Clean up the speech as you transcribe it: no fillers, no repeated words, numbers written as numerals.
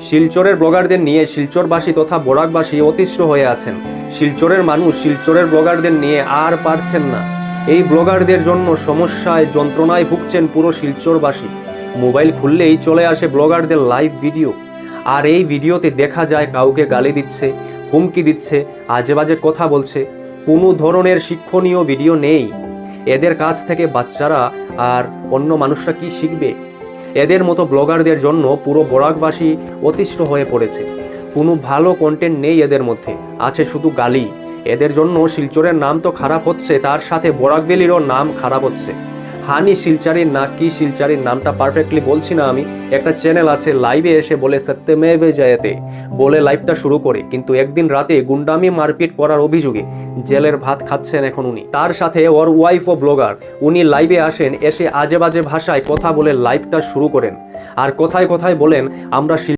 শিলচরের ব্লগারদের নিয়ে শিলচরবাসী তথা বরাকবাসী অতিষ্ঠ হয়ে আছেন। শিলচরের মানুষ শিলচরের ব্লগারদের নিয়ে আর পারছেন না। এই ব্লগারদের জন্য সমস্যায় যন্ত্রণায় ভুগছেন পুরো শিলচরবাসী। মোবাইল খুললেই চলে আসে ব্লগারদের লাইভ ভিডিও, আর এই ভিডিওতে দেখা যায় কাউকে গালি দিচ্ছে, হুমকি দিচ্ছে, আজে বাজে কথা বলছে। কোনো ধরনের শিক্ষণীয় ভিডিও নেই। এদের কাছ থেকে বাচ্চারা আর অন্য মানুষরা কি শিখবে? এদের মতো ব্লগারদের জন্য পুরো বরাকবাসী অতিষ্ঠ হয়ে পড়েছে। কোনো ভালো কন্টেন্ট নেই এদের মধ্যে, আছে শুধু গালি। এদের জন্য শিলচরের নাম তো খারাপ হচ্ছে, তার সাথে বরাকভ্যালিরও নাম খারাপ হচ্ছে। হানি শিলচারির না কি শিলচারির নামটা পারফেক্টলি বলছি না আমি। একটা চ্যানেল আছে, লাইভে এসে বলে সত্যমেবে জয়তে বলে লাইভটা শুরু করে, কিন্তু একদিন রাতে গুন্ডামি মারপিট করার অভিযোগে জেলের ভাত খাচ্ছেন এখন উনি। তার সাথে ওর ওয়াইফও ব্লগার। উনি লাইভে আসেন, এসে আজে বাজে ভাষায় কথা বলে লাইভটা শুরু করেন, আর কথায় কথায় বলেন আমরা